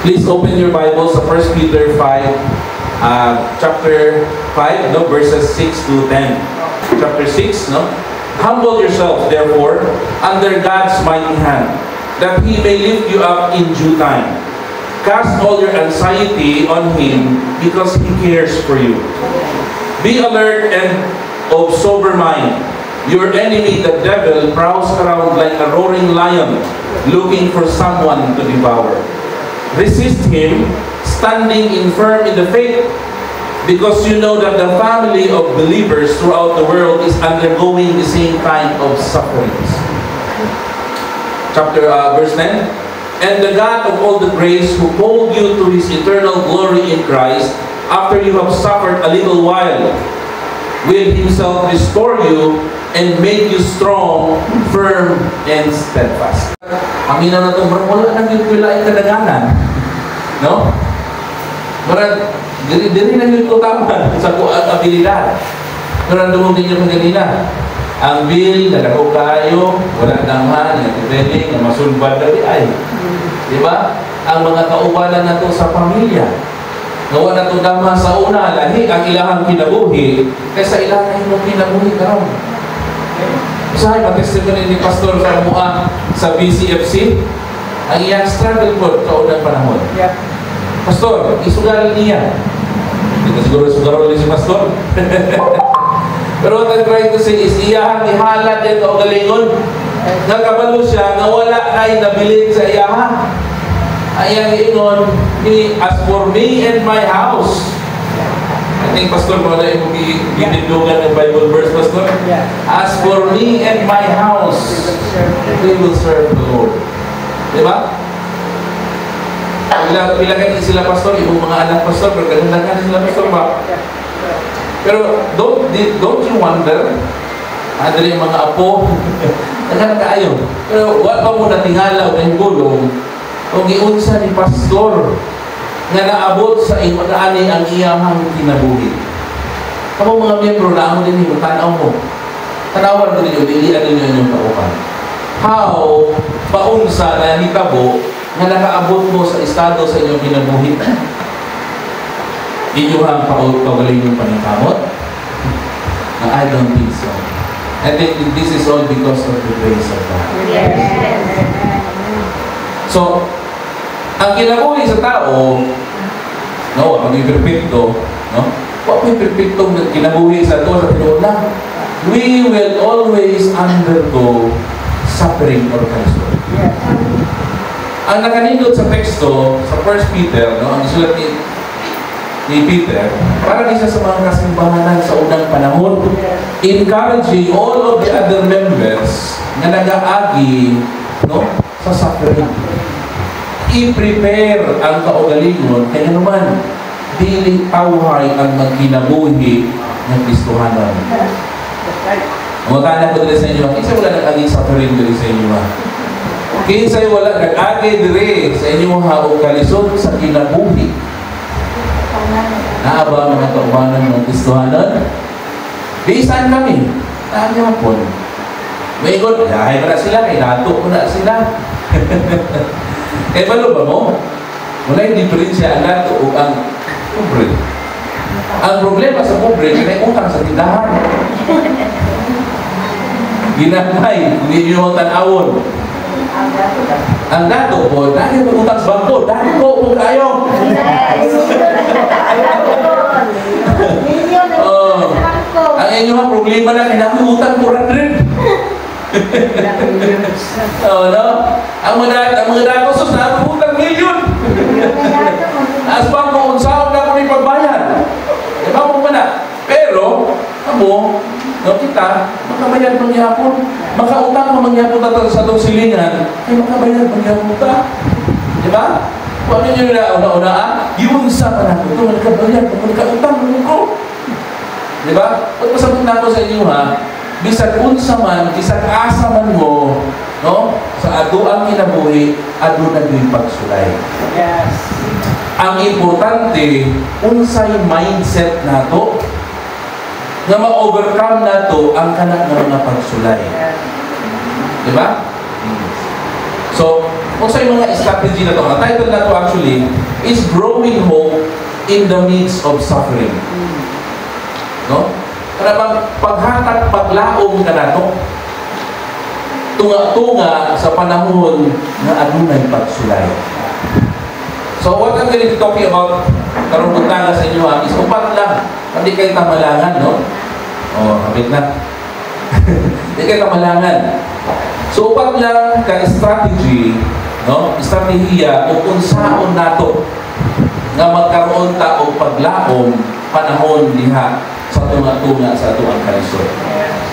Please open your Bibles to 1 Peter 5, chapter 5, no, verses 6 to 10. Chapter 6, no? Humble yourself, therefore, under God's mighty hand, that He may lift you up in due time. Cast all your anxiety on Him, because He cares for you. Be alert and of sober mind. Your enemy, the devil, prowls around like a roaring lion, looking for someone to devour. Resist him, standing firm in the faith, because you know that the family of believers throughout the world is undergoing the same kind of sufferings. Verse 10. And the God of all the grace, who called you to His eternal glory in Christ, after you have suffered a little while, will Himself restore you and make you strong, firm, and steadfast. Ang ina na ito, wala nang yung pilaing kadaganan. No? Marag, diri na yung tutaman sa abilidad. Pero nandun din yung kanina. Ang bill, nagakaw kayo, wala naman, nagtibeling, na masulbad na ay. Diba? Ang mga kaubalan na ito sa pamilya. Gawa na ito naman sa una, lahi ang ilahang kinabuhi, kaysa ilang na yung kinabuhi karon. Usahay, matestimony ni Pastor sa mua sa BCFC, ang iyang struggle po sa unang panahon. Yeah. Pastor, isugal niya. Hindi siguro si Pastor. Pero what I'm trying to say is, iyahang ihalat yan o galingon. Nagkabalo siya na wala ay nabilin sa iyahang. Ayang ingon, as for me and my house. I think, Pastor, wala yung binidungan ng Bible verse, Pastor. As for me and my house, we will serve the Lord. Diba? Pilagay sila, Pastor, yung mga anak, Pastor, pero ganun sila, Pastor, ba? Pero don't you wonder, ano yung mga apo, nagkakaayon. Pero wala pa mo natingala o nahigulong, o giunsa ni Pastor nga naabot sa ani ang iyahang kinabuhi. Kapag mga miyembro na ako din yung tanaw mo, tanawan mo din yung ilian ninyo inyong kaupan. How paunsa na hitabo nga nakaabot mo sa estado sa inyong kinabuhi? Inyuhang paugaling yung paningkamot? I don't think so. I think this is all because of the grace of God. So, ang kinabuhi sa tao, no, ang perfecto, no? What may perfectong kinabuhi sa ito sa pinuna? We will always undergo suffering or concern. Ang nakanindot sa teksto, sa 1 Peter, no, ang sulat ni Peter, para isa sa mga kasimbahanan sa unang panahon, encouraging all of the other members na nag-aagi, no, sa suffering. I-prepare ang kaugalingon, kaya naman, dili tawhay ang magkinabuhi ng Kristohanon. Mutana ko dili sa inyo, kinsa wala nag-agi suffering dili sa inyo, ha? Kinsa wala nag-agi dili sa inyo, ha, o kalisod sa kinabuhi. Naaba mga kaubanan ng Kristohanon? Bisan kami, naanya po. May ikot, dahay mo na sila, kay nato mo na sila. Eh, balo ba mo? Wala yung diferensya ang nato o ang pobre. Ang problema sa pobre, may utang sa tindahan. Ginamay, hindi nyo ang tanawon. Ang dato po, dahil may utang sa bangko, dahil po kung kayo. Ang inyong problema na kailangan utang 400. No? Ang mga datos na utang milyon. As pa kung unsaon na kami pagbayad. Diba mo ba na? Pero, amo, no, kita, makabayad mangyapon. Makautang na mangyapon sa itong silingan, ay makabayad mangyapon ta. Diba? Kung ano nyo na una-una, yung sa ka na, ito, nagkabayad, nagkautang ko. Diba? At masabot na ako sa inyo, ha? Bisag unsa man, bisag asa man mo, no? Sa aduang kinabuhi, adu na din pagsulay. Yes. Ang importante, unsay mindset nato na ma-overcome nato ang kanang mga pagsulay. Yes. Diba? So, Kung sa mga strategy na to, ang title na to actually is Growing Hope in the Midst of Suffering. No? Para bang paghatag, paglaom ka na to, tunga-tunga sa panahon na adunay pagsulay. So what I'm going to be talking about karong butanga sa inyo is upat lang. Hindi kayo tamalangan, no? Kapit na. Hindi kayo tamalangan. So upat lang ka strategy, no? Estratehiya kung saan nato nga magkaroon ta og paglaom panahon diha sa tunga-tunga sa atuang kalisod.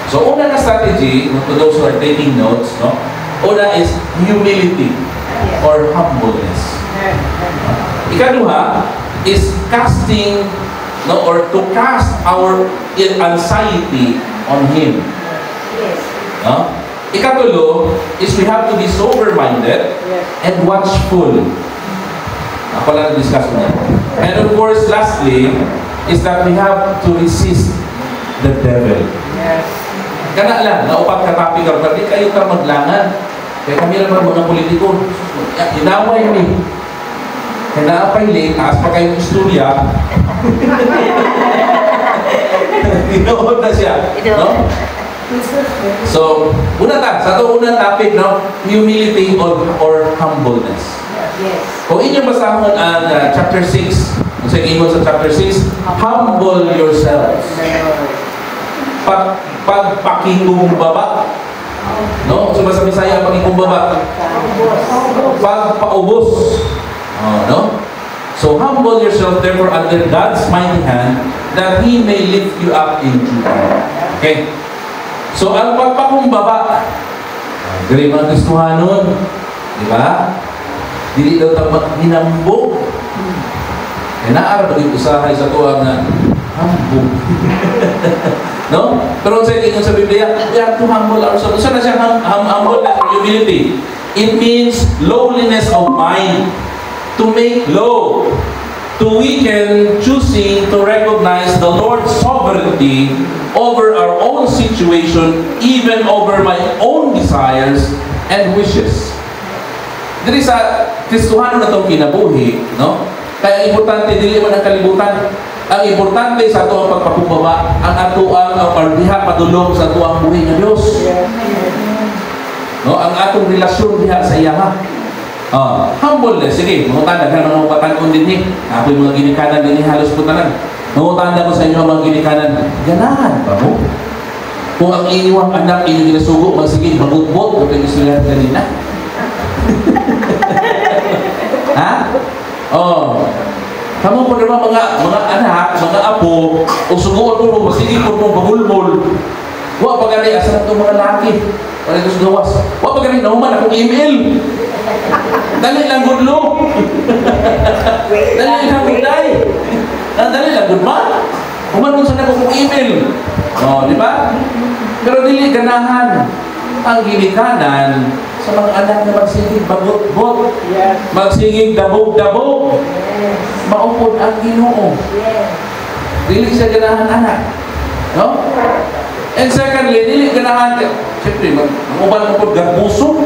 So una na strategy, to those who are taking notes, no? Una is humility or humbleness. Ikaduha is casting, no, or to cast our anxiety on Him. No? Ikatulo is we have to be sober-minded and watchful. Ako lang discuss mo yan. And of course, lastly, is that we have to resist the devil. Kana lang, naupat ka topic ka, hindi kayo ka maglangan. Kaya kami naman mga politiko, inaway ni. Kaya naapay late, taas pa kayong istorya. Inood na siya. No? So, sa ito unang topic, no? Humility or humbleness. Kung inyong basahon ang chapter 6, kung sa ingon sa chapter 6, humble yourselves. Pagpakikumbaba. No? So, sa Bisaya, pakikumbaba. Pagpaubos. No? So, humble yourself, therefore, under God's mighty hand, that He may lift you up in due time. Okay? So, ang pagpakumbaba, galing mga Kristohanon, di ba? Dili daw tamang hinambog. Kaya naarap usahay sa tuwa na hambog. No? Pero sa inyo sa Biblia, we have to humble ourselves. Saan na siya humble na humility? It means lowliness of mind. To make low. To weaken, choosing to recognize the Lord's sovereignty over our own situation, even over my own desires and wishes. Dili sa Kristohano na itong kinabuhi, no? Kaya importante, dili man ang kalibutan. Ang importante sa ito ang pagpakumbaba, ang atuang or diha padulong sa atuang buhay ng Diyos. No? Ang atong relasyon diha sa iyaha. Humbleness, sige, mangutanda ka mga upatan kong dinhi. Ako yung mga ginikanan dinhi halos putanan. Mangutanda ko sa inyo mga ginikanan. Ganahan ba mo? Kung ang inyong anak inyong ginasugo, sige, magutbot, kung gusto nila kanina. Ha? Kamu po naman mga anak, mga apo, o suguan mo, sige po mong bagulmol. Wa pa gani asa na itong mga laki. Wala ito sa gawas. Wa pa gani nauman akong email. Dali lang gudlo. Dali lang guday. Dali lang gudma. Uman sa akong email. Di ba? Pero dili ganahan ang ginikanan sa mga anak na magsigig bagot-bot, magsigig dabog-dabog, maupod ang Ginoo. Dili siya ganahan anak. No? And secondly, dili ganahan, siyempre, mag-uban mo po garbuso.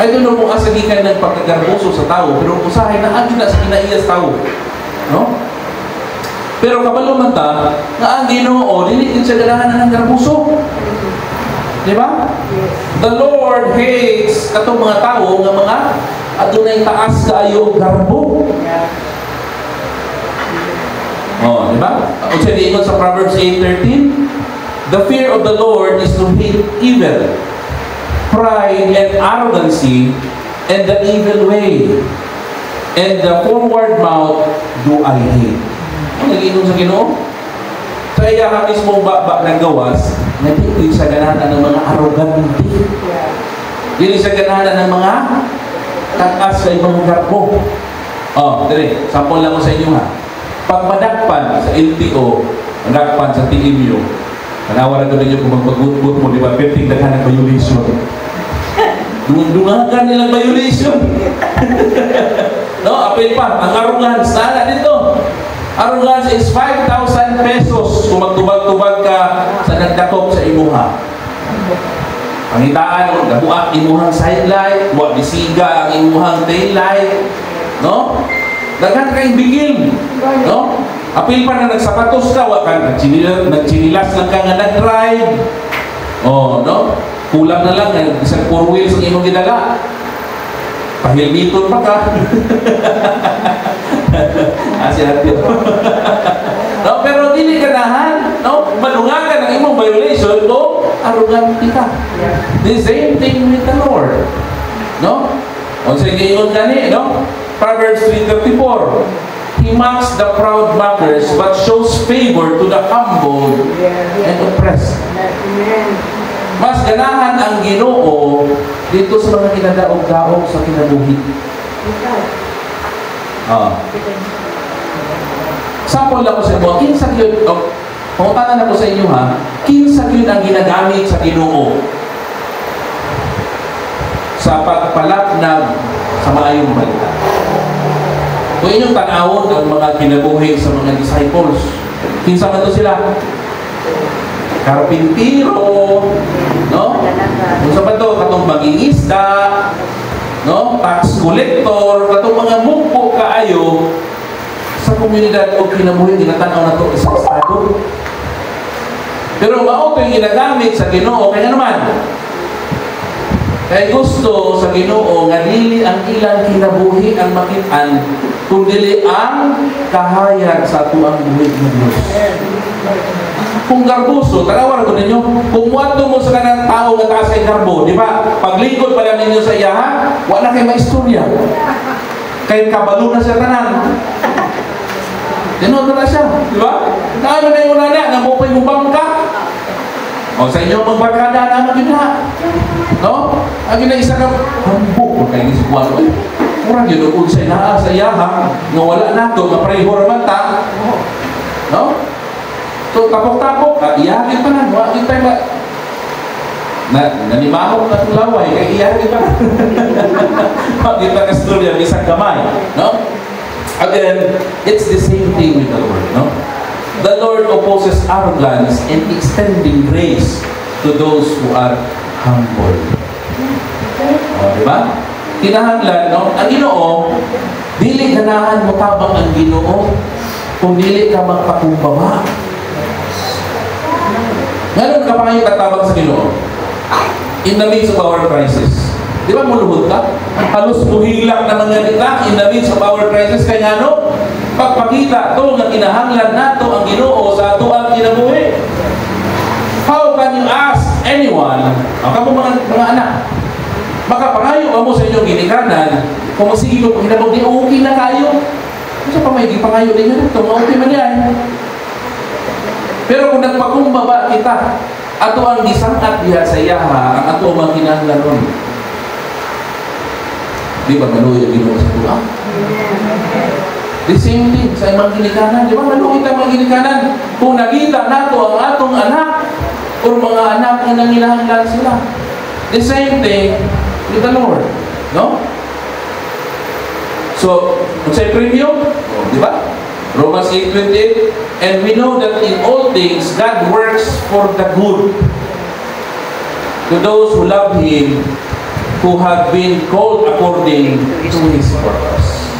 I don't know kung asagikan ng pagkagarbuso sa tao, pero usahay na agin na sa kinaiyas tao. No? Pero kabalo man ta, nga ang Ginoo, dili din siya ganahan ng garbuso. Di ba? The Lord hates katong mga tao nga mga adunay taas kaayo garbo. Di ba? Kung siya diingon sa Proverbs 8:13, the fear of the Lord is to hate evil, pride and arrogancy, and the evil way, and the forward mouth do I hate. Ang nag-inom sa Ginoo? Sa iya ka mismo ba ng gawas, hindi siya ganahan ng mga arrogante. Hindi siya ganahan ng mga takas sa ibang garbo. Dali, sample lang ko sa inyo ha. Pag madakpan sa LTO, madakpan sa TMU, manawaran ko ninyo kung magpag-good mo, di ba? Perting daghan ng violation. Dungagan nilang violation. No, apel pa, ang arrogance, sana dito. Arrogance is 5,000 pesos kung magtubag-tubag ka sa nagdakop sa imuha. Pangitaan o gabuak imuhang side light, wa bisiga ang imuhang tail light, no? Daghan kay bigil, no? Apil pa na nagsapatos ka, wa ka nagchinilas lang ka nga nag-drive. Oh, no? Kulang na lang isang 4 wheels ang imong gidala. Pahilmiton pa ka. Asya-atyo. No, pero dili ganahan, no? Malungagan ang imong violation, no? Arrogante ka. The same thing with the Lord. No? Unsa gayon gani, no? Proverbs 3:34. He mocks the proud mockers but shows favor to the humble and oppressed. Mas ganahan ang Ginoo dito sa mga kinadaog-daog sa kinabuhi. Sample lang ko sa inyo, kinsa yun, pangutanan ako sa inyo ha, kinsa yun ang ginagamit sa Ginoo sa pagpalapnag sa maayong balita. Kung inyong tanawon ang mga kinabuhi sa mga disciples, kinsa man to sila? Karpintiro, no? Kung sa ba to, katong mangingisda, no? Tax collector, katong mga mungko kaayo sa komunidad o kinabuhi, ginatanaw na to isang estado. Pero mao ito yung ginagamit sa Ginoo, kaya naman, kaya gusto sa Ginoo nga dili ang ilang kinabuhi ang makitaan, kundi ang kahayag sa tuang buhi ng Diyos. Kung garbuso, tanawan ko ninyo, kung muadto mo sa kanang tao nga taas kay garbo, di ba? Paglingkod pala ninyo sa iyaha, wala kay maistorya. Kay kabalo na siya tanan. Tinoto na siya, di ba? Naano na yung nana, nga mo pa yung bangka. O sa inyo magbarkada na magina. No? Ang isa ka, hambuk, kaya ni si Juan, murang yun, kung sa inaa sa iyaha, nga wala na ito, nga pareho raman ta. No? So, tapok-tapok, iyagin pa na, wala kita ba? Nanimahok na itong laway, kaya iyagin pa na. Kita ka storya, isang kamay. No? Again, it's the same thing with the Lord. No? The Lord opposes arrogance and extending grace to those who are humble. Diba? Kinahanglan, no? Ang Ginoo, dili ganahan mo tabang ang Ginoo kung dili ka magpakumbaba. Ngayon ka pa ngayon katabang sa Ginoo in the midst of our crisis. Di ba muluhod ka? Halos buhilak na mga nita in the midst of our crisis. Kaya ano? Pagpakita to nga kinahanglan nato ang Ginoo sa ato ang kinabuhi. How can you ask anyone, ako mga anak, makapangayo mo sa inyong ginikanan, kung masigilo pag hinabog di okay na kayo. Kasi pa may gipangayo din yun ito, okay man yan. Pero kung nagpakumbaba kita, ato ang gisangkat diha sa iyaha, ang ato ang kinahanglan ron. Di ba maluyo Ginoo sa tuwa? The same thing sa imang ginikanan. Di ba maluyo ang mga ginikanan? Kung nakita nato ang atong anak o mga anak na nanginahanglan sila. The same thing with the Lord. No? So, sa premium, di ba? Romans 8:28, and we know that in all things God works for the good to those who love Him, who have been called according to His purpose.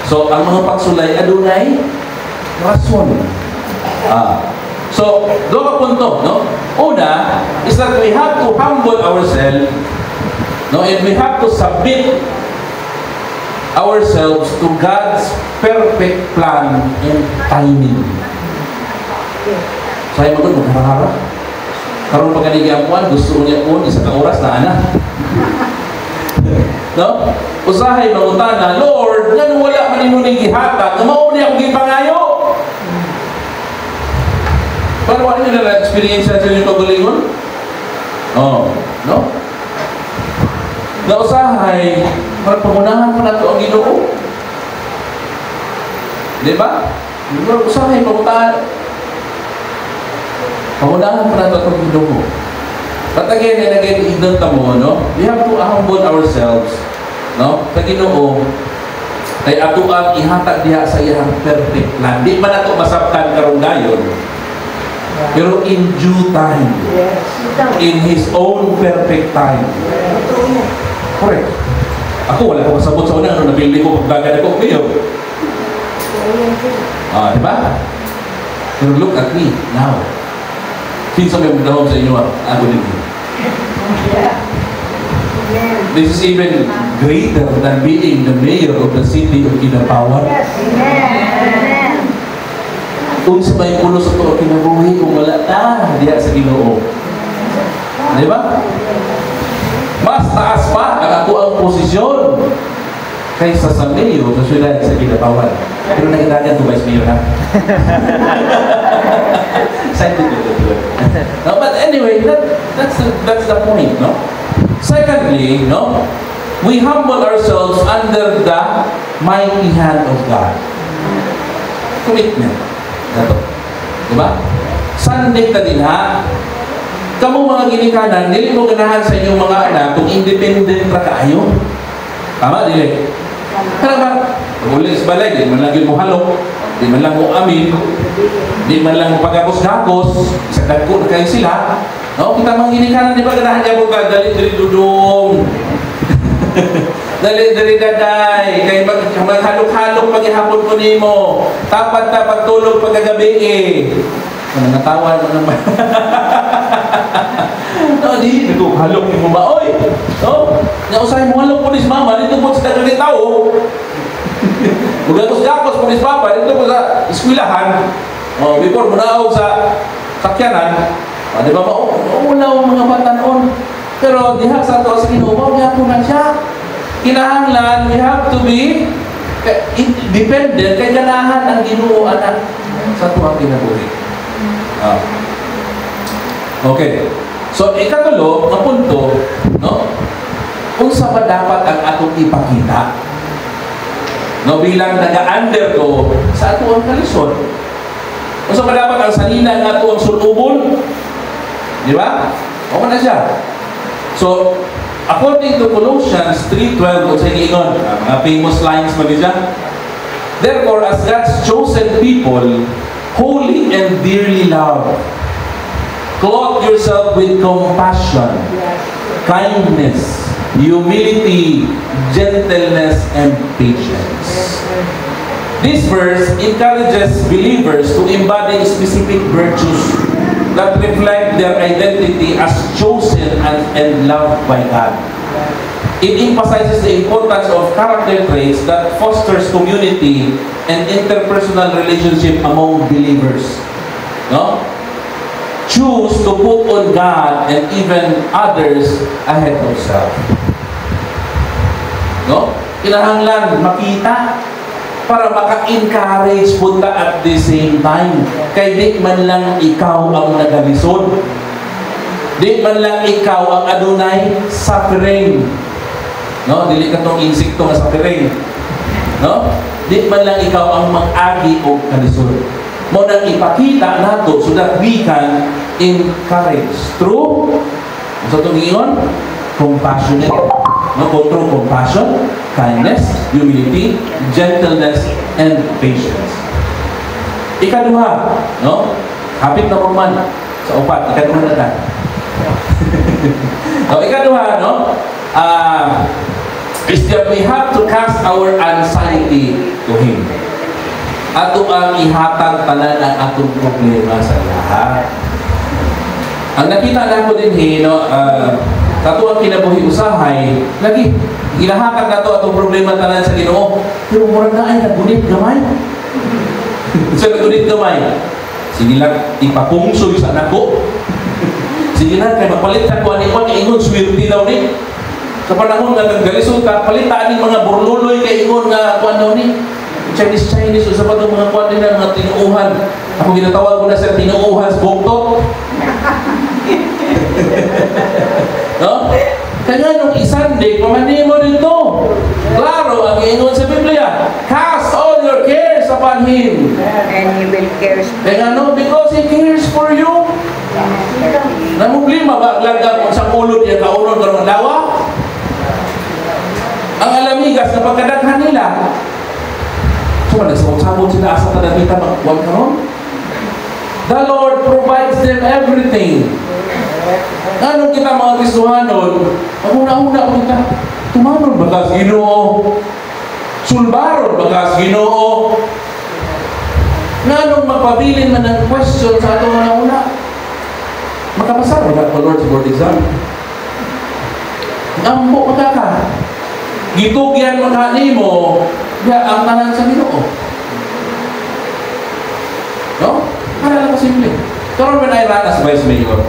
So, ang mga pagsulay adunay rason. So, doon ka punto, no? Una is that we have to humble ourselves, no? And we have to submit ourselves to God's perfect plan and timing. Saya magharap. Karon pa kanigi puan, gusto niya po isa ka oras na ana. No? Usahay mangutana, Lord, ngano wala man inuning gihatag, nga mao ni akong gipangayo. Pero ano nila na experience sa inyong pagalingon? Oh, no? Nausahay, pangunahan pa na ito ang Ginoo. Di ba? Usahay, pangunahan pa na ito ang Ginoo. But again and again, ignorant mo, no? We have to humble ourselves, no? Sa Ginoo, kay ato ang ihatag diha sa iyang perfect plan. Di man ato masabtan karong dayon. Pero in due time. In His own perfect time. Correct. Ako, wala ko kasabot sa una. Ano nabili ko pagbagad ako ngayon. Diba? Pero look at me now. Since may magdahom sa inyo, ako din. This is even greater than being the mayor of the city of Kinabawan. Kung sa may puno sa ito, kinabuhi kung wala na diya sa Ginoo. Di ba? Mas taas pa ang ako ang posisyon kaysa sa mayor sa syudad sa Kinabawan. Pero nagdagan to vice mayor, ha? No, but anyway, that's the point, no? Secondly, no, we humble ourselves under the mighty hand of God. Commitment. Ito. Diba? Sunday ka din, ha? Kamu mga ginikanan, dili mo ganahan sa inyong mga anak kung independent ra kaayo. Tama, dili? Kaya ba? Ulis balay, di man lang yun mo halok, di man lang mo amin, di man lang pagkakos-gakos, sa dagko na kayo sila. No, kita mga ginikanan, di ba ganahan niya mo ka, dali-dali dudong. Dali-dali daday, kaya maghalok-halok paghihapon ko nimo. Tapat na pagtulog pagkagabi eh. Nangatawa mo naman. No, di ko halok ni mo ba? Oy! No? Nausahin mo halok pulis mama, dito po sa dagang tao. Magagos-gakos pulis papa, dito po sa eskwelahan. Oh, before mo naaw sa sakyanan. Di ba ba? Uulaw mga bata noon. Pero diha sa ito sa Ginoo, po na siya. Kinahanglan, we have to be dependent kay ganahan ang Ginoo anak sa tuwang kinabuhi. Okay. So, ikatulo, ang punto, no? Kung sa ba dapat ang atong ipakita? No, bilang nag-under ko sa atong kalisod. Kung sa ba dapat ang salina ng atong sulubon? Di ba? O na siya. So, according to Colossians 3:12, kung sa ingon, mga famous lines mo niya, therefore, as God's chosen people, holy and dearly loved, clothe yourself with compassion, kindness, humility, gentleness, and patience. This verse encourages believers to embody specific virtues that reflect their identity as chosen and loved by God. It emphasizes the importance of character traits that fosters community and interpersonal relationship among believers. No? Choose to put on God and even others ahead of self. No? Kinahanglan makita para maka-encourage punta at the same time. Kay di man lang ikaw ang nagalisod. Di man lang ikaw ang adunay suffering. No? Dili ka tong insekto nga suffering. No? Di man lang ikaw ang mag-agi o kalisod. Mo nang ipakita nato so that we can encourage through sa itong ingon, compassionate. No? Through compassion, kindness, humility, gentleness, and patience. Ikaduha, no? Hapit na man sa upat, ikaduha na tayo. So, ikaduha, no? Is that we have to cast our anxiety to Him. Ato ang ihatag tanan ang atong problema sa lahat. Ang nakita na ko din, no? Kato ang kinabuhi usahay, lagi, ilahakan na to atong problema tanan sa Ginoo. Pero murag na ay nagunit gamay. Sa nagunit gamay, sige lang, ipapungsoy sa anak ko. Sige lang, kaya mapalit na ko anipon, ingon, swerte daw ni. Sa panahon nga nagalisod ka, palitaan ng mga burluloy kay ingon nga kuan daw ni. Chinese, o sa patong mga kuan din mga tinuuhan. Ako ginatawag ko na sa tinuuhan sa buktot. No? Kaya nung Sunday, pamani mo dito. Klaro ang ingon sa Biblia. Cast all your cares upon Him. And He will care. Kaya no, because He cares for you. Namumblima ba lagam kung sa ulod niya kaunon karong dawa? Ang alamigas na pagkadaghan nila. So, nagsabot-sabot sila asa na nakita magkuhan karon. The Lord provides them everything. Anong kita mga Kristohanon, ang una-una kita, tumanon bagas Ginoo, sulbaron bagas Ginoo. Nganong magpabilin man ng question sa atong una-una, makapasa ba ka Lord's board exam? Ambo ka ka. Gitugyan mga nimo, ya ang tanan sa Ginoo. No? Para lang kasimple. Karon man ay ranas Vice Mayor.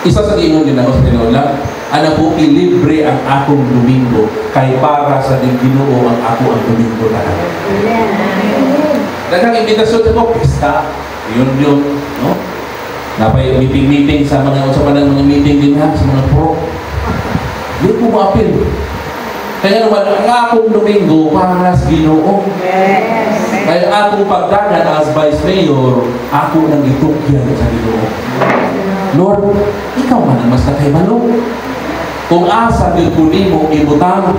Isa sa tingog din ako sa tinola, ana po libre ang akong Domingo kay para sa Ginoo ang ako ang Domingo na. Daghang imbitasyon ko pista. Yun, no? Napay meeting sa mga mga meeting din ha, sa mga pro. Di ko maapil. Kaya naman, ang akong Domingo para sa Ginoo. Kaya akong pagdagan as Vice Mayor, ako nang itugyan sa Ginoo. Lord, ikaw man ang mas nakahibalo. Kung asa bilkunin mo ibutang,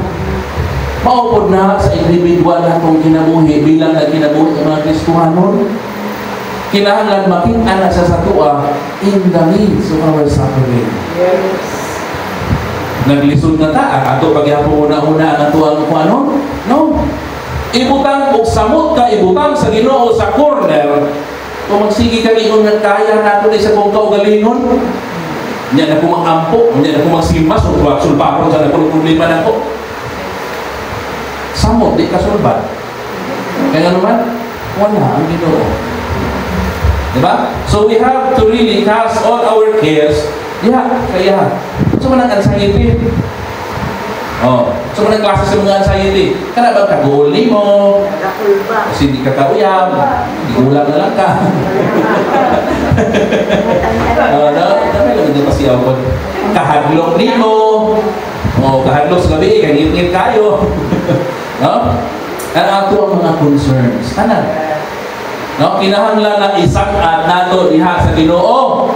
maupod na sa individual na itong kinabuhi bilang na kinabuhi ng mga Kristohanon. Kinahanglan makita na sa satua in the midst of our suffering. Yes. Naglisod na ta, ato pagyapo una-una ang ato ang ano? No. Ibutang o samot ka, ibutang sa Ginoo sa corner. Kung magsigi ka ingon nga kaya nato sa kong kaugalingon, niya na kung mangampo, niya na kung magsimas, o sulbaro sa nakong problema na ko. Samot, di ka sulbat. Kaya naman, wala ang Ginoo. Diba? So we have to really cast all our cares. Kaya. So man ang anxiety. So man ang klase sa mga anxiety. Kana bang kagool ni mo? Kasi hindi ka kauyab. Hindi ulam na lang ka. Dami lang hindi pa siya ako. Kahadlok ni mo. Kahadlok sa gabi, kagit-ngit kayo. No? Ano ato ang mga concerns? Ano? No, kinahanglan na isag-at nato diha sa Ginoo.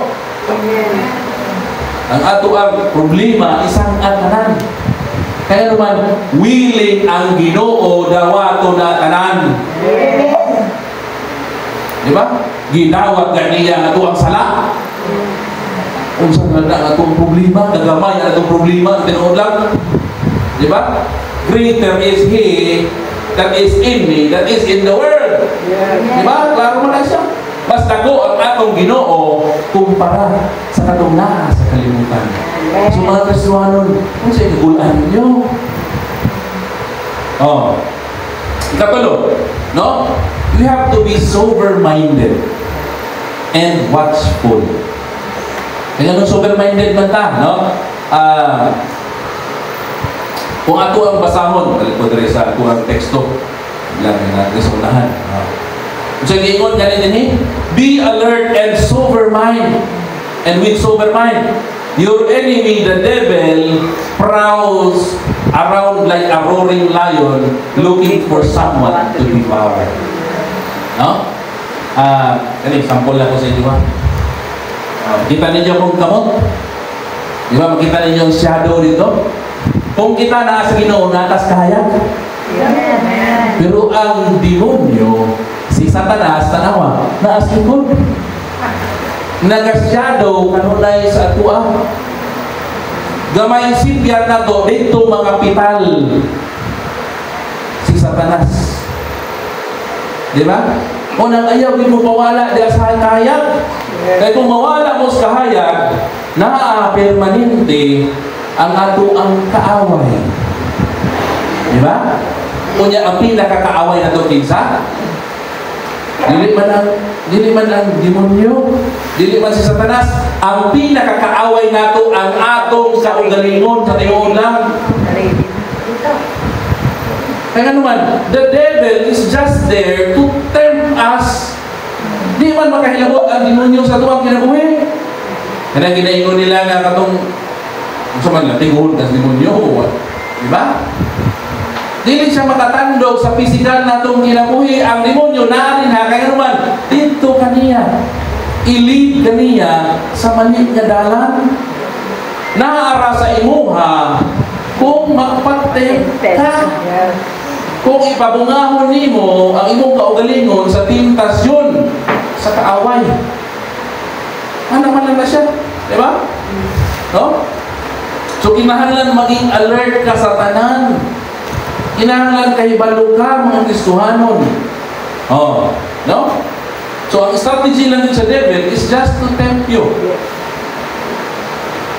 Ang ato ang problema isang-at tanan. Kaya naman willing ang Ginoo dawato na tanan. Di ba? Ginawat ganiya ang ato ang sala. Kung saan na ang atong problema, nagamay ang atong problema, tinuod lang. Di ba? Greater is He that is in me, that is in the world. Diba? Klaro mo na siya. Mas dago ang atong Ginoo kumpara sa katong naa sa kalimutan. So mga Kristohanon, kung sa'yo kagulaan ninyo. Ikapalo, no? You have to be sober-minded and watchful. Kaya nung sober-minded man ta, no? Kung ato ang basahon, kalikod rin sa ato ang teksto, lang natin sa unahan. So, ingon ganun din be alert and sober mind. And with sober mind, your enemy, the devil, prowls around like a roaring lion looking for someone to devour. No? Sample lang ko sa inyo. Kita ninyo kung kamot? Di ba? Makita ninyo yung shadow dito? Kung kita na sa Ginoo, natas kaya. Pero ang demonyo, si Satanas, tanawa, naas likod. Nagasyadow, kanunay sa atua. Gamay sibyan na to, dito mga pital. Si Satanas. Di ba? Unang ayaw, di mo pawala diya sa kahayag. Kaya kung mawala mo sa kahayag, permanente ang ato ang kaaway. Di ba? Kunya ang pinakakaaway na ito kinsa? Dili man ang demonyo, dili man si Satanas. Ang pinakakaaway nato ang atong kaugalingon sa tinuod lang. Kaya naman, the devil is just there to tempt us. Di man makahilabot ang demonyo sa tuwang kinabuhi. Kaya ginaingon nila nga katong man lang, tingol ka sa demonyo. Diba? Dili siya makatandog sa pisikal na itong kinabuhi. Ang demonyo naanin ha. Kaya naman, dito kaniya. Ilid kaniya sa maliit nga dalan. Naara sa imuha kung magpate ka. Kung ipabungahon nimo ang imong kaugalingon sa tentasyon sa kaaway. Naman na siya. Diba? No? So, kinahanglan maging alert ka sa tanan. Kinahanglan kahibalo ka, mga Kristohanon. Oh, no? So, ang strategy lang din sa devil is just to tempt you.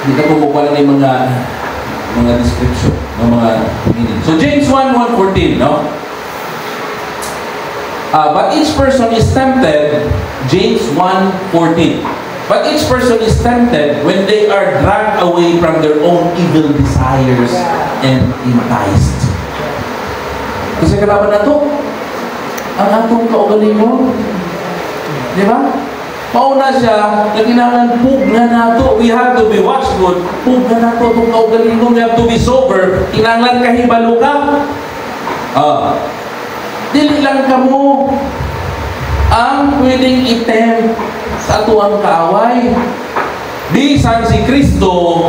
Hindi ka kumukuha ng mga description, ng mga meaning. So, James 1:14, no? But each person is tempted, James 1:14. But each person is tempted when they are dragged away from their own evil desires and enticed. Kasi kalaban na ito, ang atong kaugalingon. Di ba? Mauna siya, na kinangan pugna na ito. We have to be watchful. Pugna na ito, itong kaugalingon. We have to be sober. Kinangan kahibalo ka. Dili lang ka mo ang pwedeng item sa tuwang kaaway. Bisan si Kristo,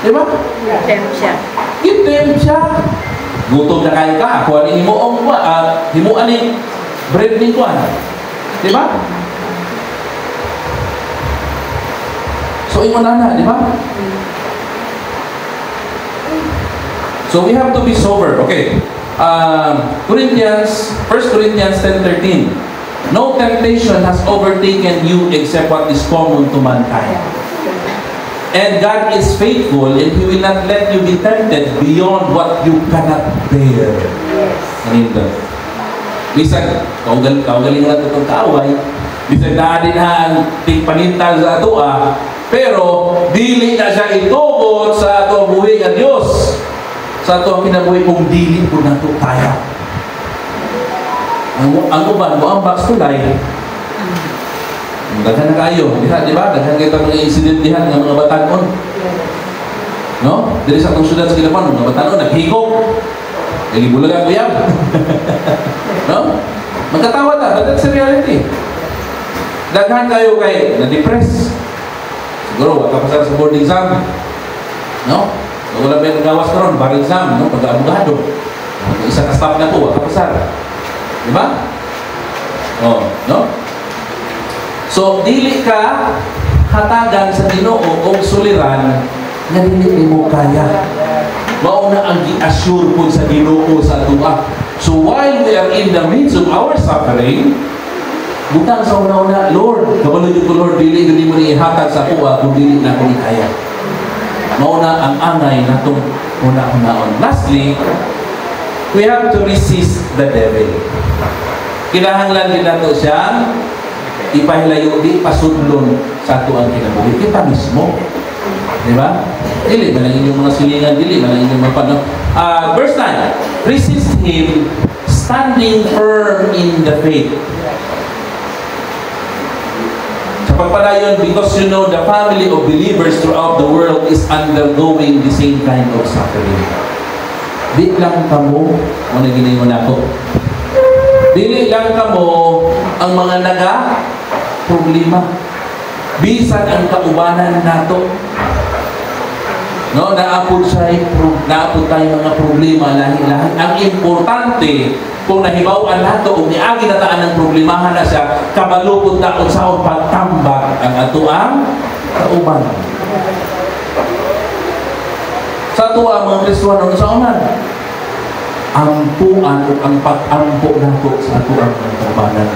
di ba? Item siya. Item siya. Gutom na kayo ka. Kuha ni himuong himuan ni bread ni kuha. Di ba? So, ingon na, di ba? So, we have to be sober. Okay. 1 Corinthians 10:13. No temptation has overtaken you except what is common to mankind. And God is faithful and He will not let you be tempted beyond what you cannot bear. Yes. Bisan, kaugaling na itong kaaway. Bisan na din ang tingpanintal sa atua. Pero, dili na siya itugot sa ato buhay ng Diyos. Sa ato ang kinabuhi kung dili po na ito kaya. Ang uban mo, ang baksulay, daghan na kayo. Di ba? Daghan kayo itong insidentihan ng mga batanon. No? Dili sa itong syudad sa Kilapan, mga batanon, naghigop. Nagibulagan ko yan. No? Magkatawa na, but that's the reality. Daghan kayo kay na-depress. Siguro, kapasar sa board exam. No? Wala ba yung gawas ka ron, bar exam, no? Pag-abogado. Isa ka staff na po, kapasar. Diba? Oh, no? So, dili ka hatagan sa Ginoo o suliran na dili mo kaya. Mauna ang gi-assure po sa Ginoo sa atua. So, while we are in the midst of our suffering, butang sa una-una, Lord, kabalog ko, Lord, dili mo ni ihatag sa atua kung dili na ko ni kaya. Mauna ang angay na itong una-unaon. Lastly, we have to resist the devil. Kinahanglan din nato siya ipahilayo, di pasudlon sa ato ang kinabuhi. Kita mismo. Di ba? Dili, man ang inyong mga silingan, dili, man ang inyong mga paano. Verse 9, resist him standing firm in the faith. Sa pagpadayon, because you know the family of believers throughout the world is undergoing the same kind of suffering. Di lang kamo, ano ginayon na ako? Dili lang kamo ang mga problema. Bisan ang kaubanan nato. No, naapod tayo mga problema lahi-lahi. Ang importante, kung nahibawan nato o niagi na taan ng problemahan na siya, kabalukod na kung saan pagtambak ang ato ang kaubanan. Sa ato ang mga Kristohanon sa unan, ampuan o ang pag-ampo nato sa ato ang kaubanan.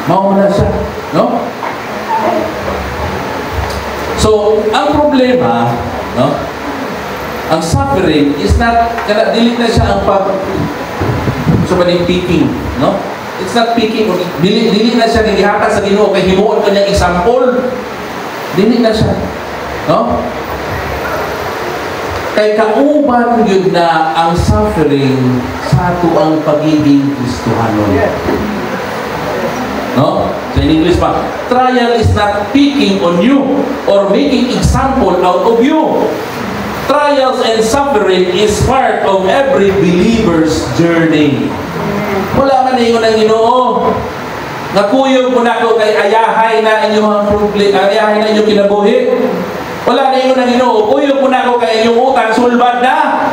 Mauna siya, no? So, ang problema, no? Ang suffering is not, dili na siya ang picking, no? It's not picking, dili na siya nagihatan sa Ginoo kay himuon ko niyang example. Dili na siya, no? Kay kauban yun na ang suffering sa ato ang pagiging Kristohanon. No? So in English pa, trial is not picking on you or making example out of you. Trials and suffering is part of every believer's journey. Wala man ninyo ng Ginoo. Nakuyog mo na ako kay ayahay na inyong problema, ayahay na inyong kinabuhi. Wala ninyo ng Ginoo. Kuyog mo na ako kay inyong utang, sulbad na.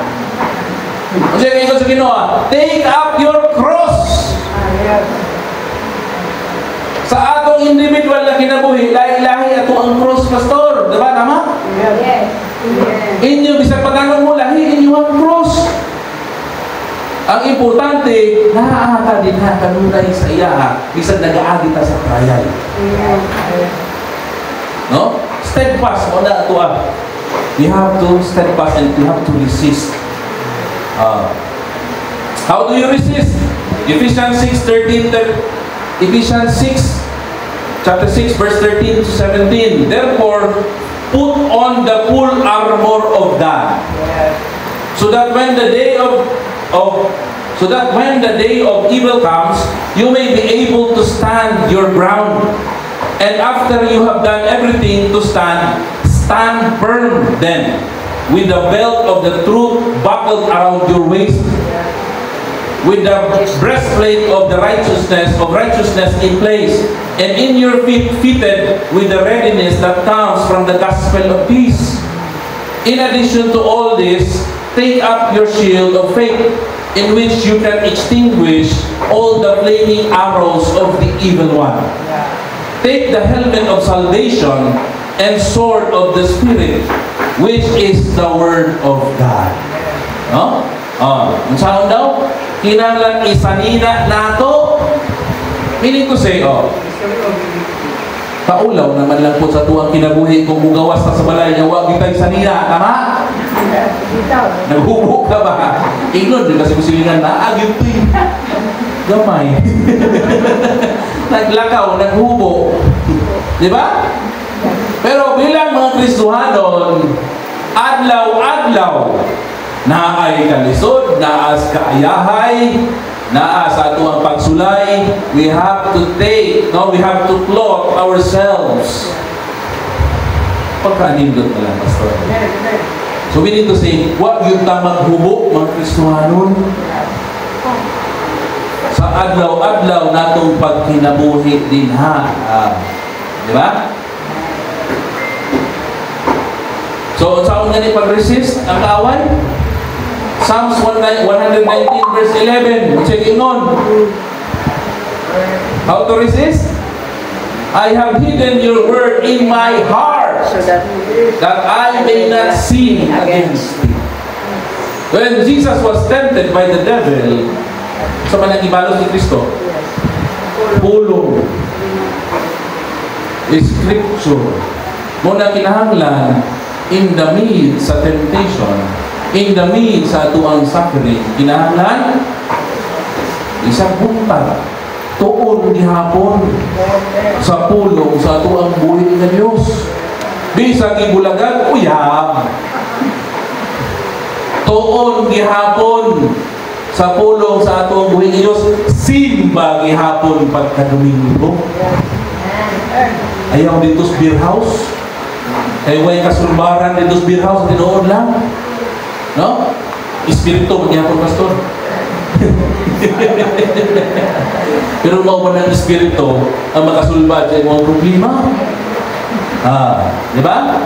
Kasi kayo sa Ginoo, take up your cross. ang individual na kinabuhi, lahi-lahi ato ang cross, pastor. Diba? Tama? Yes. Inyo, bisag pagkanon mo, lahi inyo ang cross. Ang importante, naaata din ha, kanunay sa iya, bisag nag-aagi ta sa trial. No? Steadfast, mo na ito You have to steadfast and you have to resist. How do you resist? Ephesians 6, chapter 6, verse 13 to 17. Therefore, put on the full armor of God, so that when the day of evil comes, you may be able to stand your ground. And after you have done everything to stand firm then, with the belt of the truth buckled around your waist, with the breastplate of the righteousness in place, and in your feet fitted with the readiness that comes from the gospel of peace. In addition to all this, take up your shield of faith, in which you can extinguish all the flaming arrows of the evil one. Take the helmet of salvation and sword of the Spirit, which is the Word of God. No? Ang saan daw? Kinahanglan isanina nato. Meaning to say, kaulaw naman lang po sa tuwang kinabuhi kung mugawas na sa balay niya, huwag kita'y sanina. Tama? Naghubo ka ba? Ingnon din kasi kusilingan na, agyo ito eh. Gamay. Naglakaw, naghubo. Di ba? Pero bilang mga Kristohanon, adlaw-adlaw, naay kalisod, naas kaayahay, naas ato ang pagsulay, we have to clothe ourselves. Pagkanindot na lang, pastor. So we need to say, wag yung tamang hubo, mga Kristohanon. Sa adlaw-adlaw natong pagkinabuhi din ha. Di ba? So, saan nga ni pag-resist ang kaaway? Psalms 119 verse 11. Check on. How to resist? I have hidden your word in my heart, that I may not sin against thee. When Jesus was tempted by the devil, sa manang ibalos ni Kristo, pulong, scripture, muna kinahanglan, in the midst sa temptation, in the midst sa atuang suffering, kinahanglan isang buntag tuon gihapon sa pulong sa atuang buhi nga Dios. Bisag ibulagan, uyab. Tuon gihapon sa pulong sa atuang buhi nga Dios, simba gihapon pagka-Domingo. Ayaw dito sa beer house. Kaya way kasulbaran dito sa beer house, tinuod lang. No? Espiritu, magyapon, pastor. Pero mao man ang espiritu ang makasulbad sa imong problema. Di ba?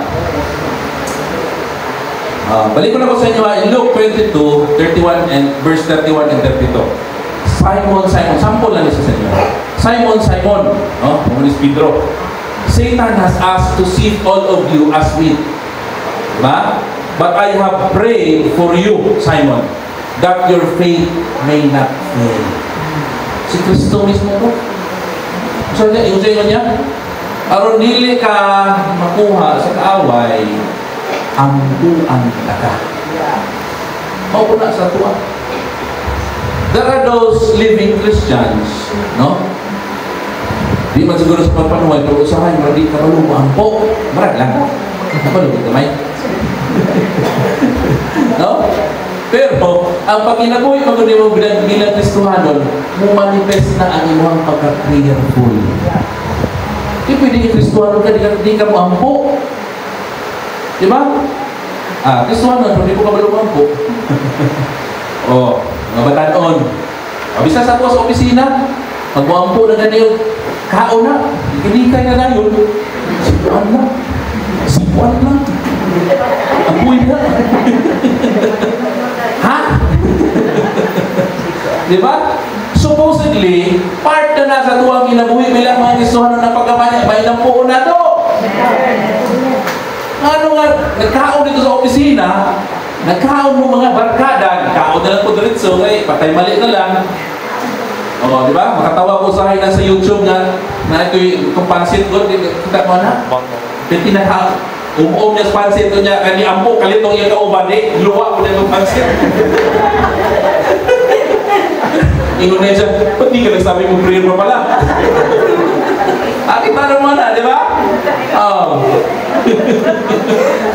Balik ko na ko sa inyo in Luke 22, 31 and verse 31 and 32. Simon, sample lang isa sa inyo. Simon, no? Umanis Pedro. Satan has asked to sift all of you as wheat. Diba? But I have prayed for you, Simon, that your faith may not fail. Si Kristo mismo po. So, yung sa niya, aron dili ka makuha sa kaaway, ang buang ka. Maupuna sa tuwa. There are those living Christians, no? Di man siguro sa pagpanuhay, pero usahay, hindi ka malumampo. Marag lang. Napalugit kamay. No? Pero, ang pagkinabuhi, maganda mo bilang Kristohanon, manifest na ang inyong pagka-prayerful. Di pwede yung Kristohanon ka, di ka mo ampo. Di ba? Kristohanon, hindi ko ka malumampo. Mga batanon. Bisa sa po sa opisina, magmampo na ganyan, kao na, ikinikay na na yun. Sipuan na. Apoy na. Ha? Diba? So, supposedly, part na sa tuwang kinabuhi bilang mga Kristohano na pagkamanya, may lampuon na to. Ano nga, nagkaon dito sa opisina, nagkaon mo mga barkada, nagkaon na lang po diretso, patay mali na lang. O, di ba? Makatawa ko sa akin sa YouTube na itong pansit ko, kita mo na? Pinaka, umuom niya sa pansit ko niya, kani ampo, kalitong iya kauban, luwa ko na itong pansit. Ingon na siya, ba't di ka nagsabi mong prayer pa pala? Kita na mo na, di ba?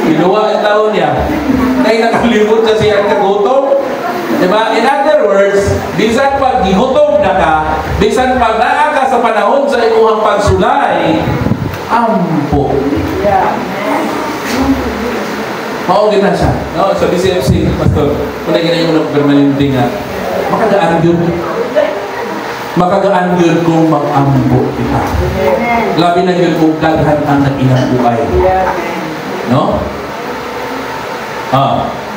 Iluwa ang taon niya. Kaya nakalimot siya siya kagutom. Diba? In other words, bisan pag gihutom na ka, bisan pag naa ka sa panahon sa imuhang pagsulay, ampo. Maugin na siya. No? Sa BCFC, Pastor, kung na yung permanente nga, makagaan yun. Makagaan yun kung mag-ambo kita. Labi na yun kung daghan ang nag-inang buhay. No?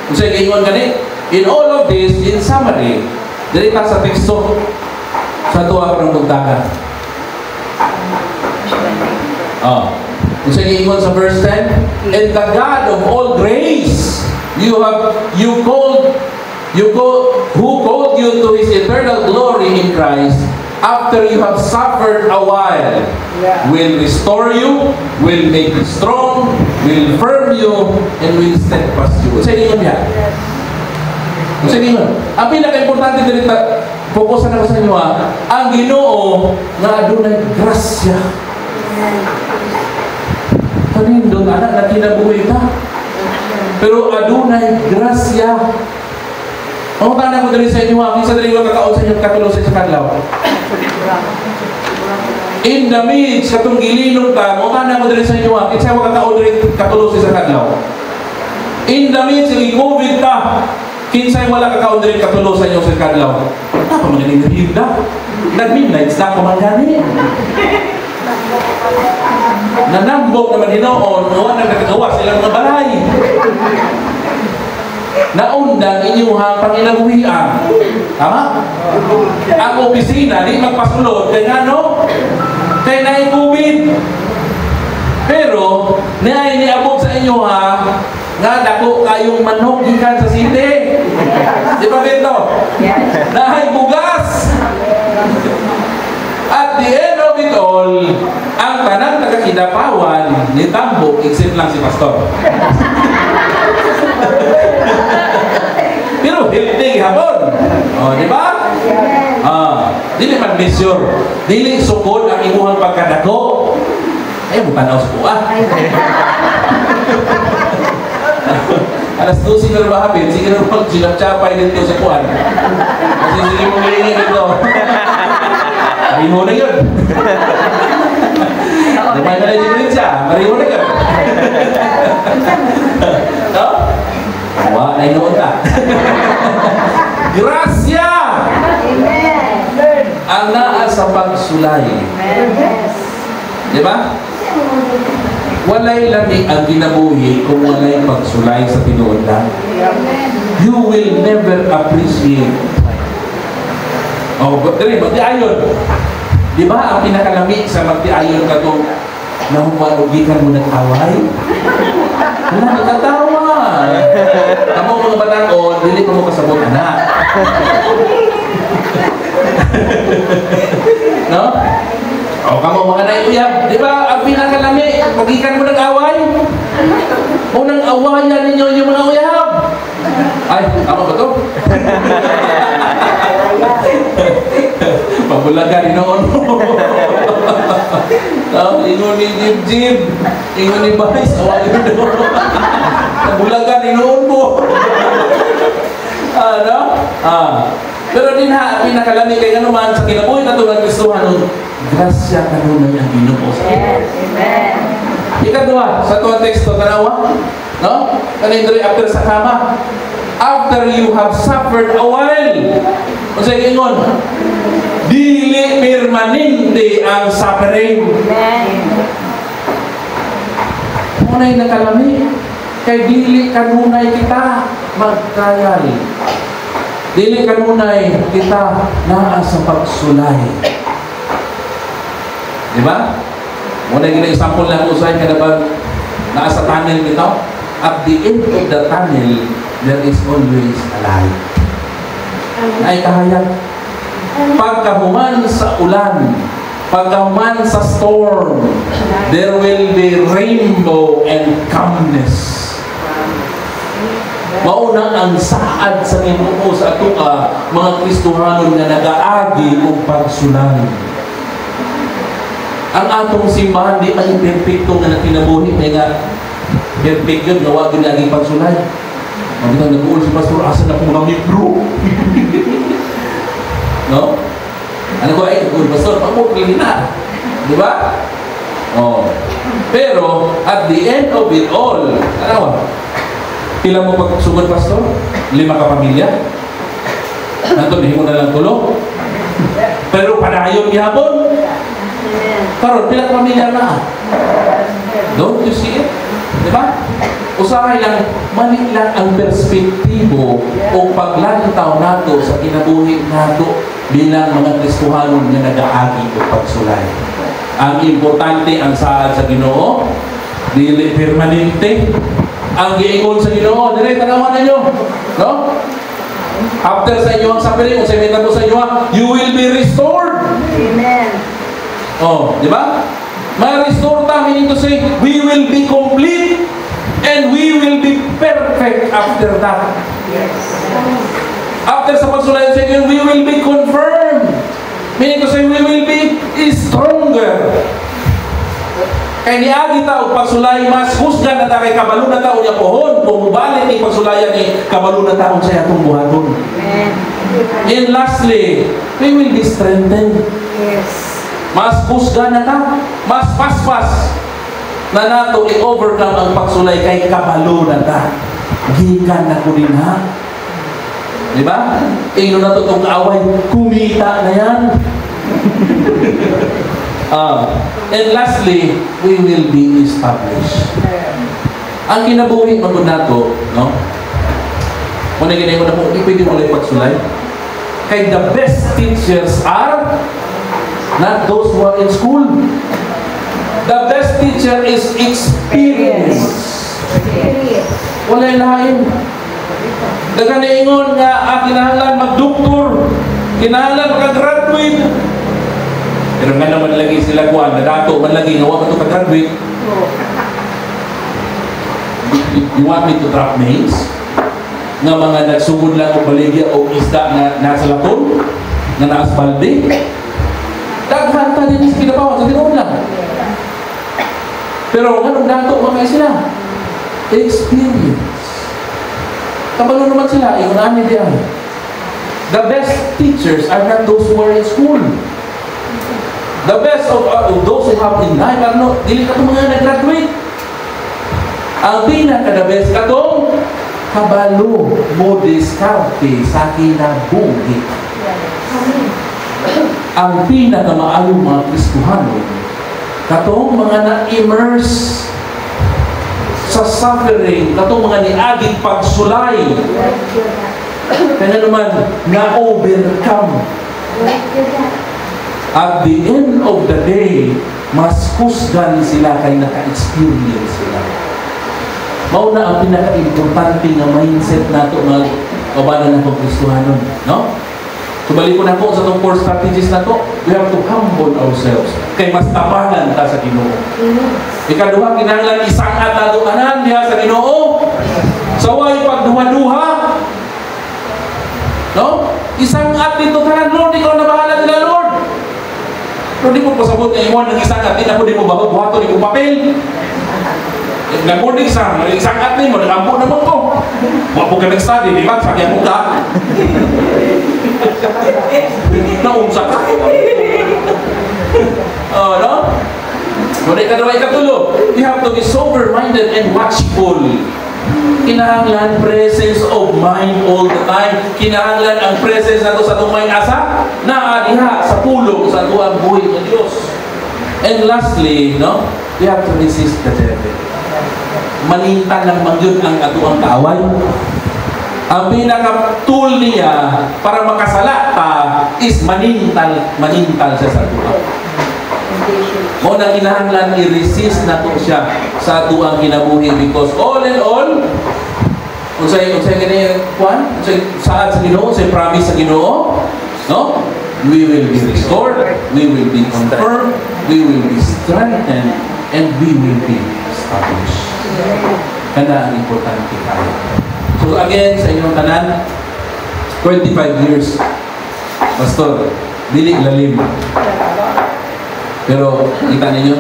Kung sa'yo kaingon ganit, in all of this, in summary, dito sa teksto, sa tuwa ko ng buntagan. Kung sa'yo kaingon sa verse 10, and the God of all grace, who called you to His eternal glory in Christ, after you have suffered a while, will restore you, will make you strong, will firm you, and will steadfast you. Sige yun yan. Sige yun. Ang pinaka-importante dito, fokusan ako sa inyo ang Ginoo nga adunay grasya. Kanindot, anak na kinabuhi ka. Pero adunay grasya. Ang tanda ko dali sa inyo, minsan dali ko kakaon sa inyo katulong sa kadlaw. In the midst, katong gilinom ka, ang tanda ko dali sa inyo, kinsa mo kakaon dali katulong sa kadlaw. In the midst, COVID ka, kinsa wala kakaon dali katulong sa inyo sa kadlaw. Apa mga nilihib na? Nag-midnights na kumangani. Nanambok naman hinoon, noon nagkagawa silang mga balay. Naundang inyong panginabuhian. Tama? Ang opisina, di magpasulod. Kaya ano? Kaya na-COVID. Pero, niabot sa inyo nga dako kayong manok gikan sa city. Di ba dito? Nahay bugas. At the end of it all, ang tanang nagkakidapawan ni Tambok, except lang si Pastor. Pero healthy hapon. Di ba? Dili man measure. Dili sukod ang imuhang pagkadako. Bukan aus buah. Alas 12 na bahapin, sige na mag-chapay dito sa kuwan. Kasi sige mo ngilingin dito. Mariho na yun. Naman na yung siya, mariho na yun. No? Wala na yun ta. Grasya! Ang naa sa pagsulay. Diba? Walay lami ang ginabuhi kung walay pagsulay sa tinuod lang. You will never appreciate. Dali, magdiayon. Di ba ang pinakalami sa magdiayon ka itong nahumalugikan mo ng away? Wala, nagkatawa. Kamu mga bataan, dili pa mo kasabot anak. No? Kamu mga naiyab, di ba ang pinakalami, magikan mo ng away? Unang awayan ninyo yung mga uyab. Ay, tama ba ito? Pabulagan noon mo. Ingon ni Jib, ingon ni Bahis, awayan doon. Pabulagan noon mo. Ano? Pero din pinakalami kay naman sa kinabuhi na ito ng Kristohanon, grasya kanunay ang Ginoo sa atin. Amen. Ikadua, sa tuwang teksto, tanawa, no? Kanindri after sa kama, after you have suffered a while, kung sa'yo ingon, dili permanente ang suffering. Amen. Munay nakalami, kay dili kanunay kita magkayal. Dili kanunay kita naa sa pagsulay. Di ba? Muna yung example lang usay ka na ba naa sa tunnel nito? At the end of the tunnel, there is always a light. Ay kahayag. Pagkahuman sa ulan, pagkahuman sa storm, there will be rainbow and calmness. Mauna ang saad sa Ginoo sa ato mga Kristohanon nga nagaagi og pagsulay. Ang atong simbahan di ay perfecto nga nakinabuhi kay nga perfect yun nga wa gyud lagi pagsulay. Ang kita nag-uul si pastor asa na mga micro. No? Ano ko ay nag-uul pastor pamuk na. Di ba? Oh. Pero at the end of it all, ano? Pila mo pagsugod, pastor? 5 ka pamilya? Nanto, hindi mo na lang tulong. Pero padayon gihapon. Karon pila ka pamilya na? Don't you see it? Diba? Usahay lang, mali lang ang perspektibo o paglantaw nato sa kinabuhi nato bilang mga Kristohanon na nag-aagi o pagsulay. Ang importante ang saad sa Ginoo, dili permanente. Ang giingon sa Ginoo, dire tanawan ninyo, no? After sa inyo ang suffering, kung sa mitabo sa inyo, you will be restored. Amen. Oh, di ba? Ma-restore ta, meaning to say, we will be complete and we will be perfect after that. Yes. After sa pagsulayan sa inyo, we will be confirmed. Meaning to say, we will be stronger. Kaya niagi ta og pagsulay mas husga na ta kay kabalo na ta unya pohon kung mubalik ni pagsulayan ni kabalo na ta sa atong buhaton. Amen. And lastly, we will be strengthened. Yes. Mas husga na ta, mas paspas na nato i-overcome ang pagsulay kay kabalo na ta. Gikan na ko din ha. Di ba? Ino na to itong kaaway, kumita na yan. And lastly, we will be established. Ang kinabuhi magod nato, no? Kung nagiging mo na po, hindi pwede mo lang pagsulay. Kay the best teachers are not those who are in school. The best teacher is experience. Wala lain. Dagan ingon nga kinahanglan mag-doktor, kinahanglan mag-graduate. Pero nga naman lagi sila kuwan, nadato man lagi nga wa ka to ka-graduate. You want me to drop names? Nga mga nagsugod lang o baligya o isda na nasa laton, na naasbalde. Daghan ta din sa kinabawan sa tinuod lang. Pero nga nung dato mga sila, experience. Kabalo naman sila, yung ani diyan. The best teachers are not those who are in school. The best of those who have in life are not, dili ka mga nag-graduate. Ang pinaka-the best katong kabalo mo diskarte sa kinabuhi. Ang pinaka-maayong mga Kristohano katong mga na-immerse sa suffering, katong mga niaging pagsulay. Kaya naman, na-overcome. At the end of the day, mas husgan sila kay naka-experience sila. Mauna ang pinaka-importante nga mindset nato mga kabanan ng Kristohanon, no? So balik ko na po sa itong 4 strategies na to, we have to humble ourselves. Kay mas tapanan ta sa Ginoo. Ikaduha, kinahanglan isangat na dumanan diha sa Ginoo. So way pagduha-duha, no? Isangat dito tanan, Lord, ikaw na bahala nila, Lord. Pero di mo pasabot na iwan ng isangat, di na po di mo buhato, di mo papel. Nag-boarding sa, isangat ni mo, nag-ampo naman ko. Huwag po ka nag-study, di ba? Sabi mo ka. Naunsa ka. Oh, no? Muna ikaduha, ikatulo. You have to be sober-minded and watchful. Kinahanglan presence of mind all the time. Kinahanglan ang presence nato sa itong mind asa na diha sa pulong sa tuwang buhay ng Diyos. And lastly, no, we have to resist the devil. Malintan lang magyud ang atuang kaaway. Ang pinaka-tool niya para makasala ta is manintal siya sa tuwa. Mo nang kinahanglan i-resist na to siya sa tuwang kinabuhi because all in all, unsay ganyan kwan, saan sa Ginoo, unsay promise sa Ginoo, no? We will be restored, we will be confirmed, we will be strengthened, and we will be established. Kana ang importante tayo. So again, sa inyong tanan, 25 years, Pastor, dili lalim. Pero kita ninyo,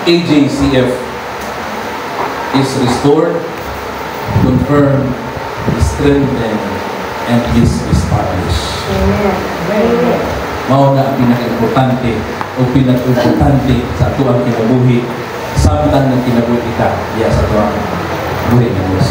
AJCF is restored, confirmed, strengthened, and is established. Mao na ang pinaka-importante o pinaka-importante sa atuang kinabuhi samtang nang kinabuhi ka diya sa atuang buhi ng Diyos.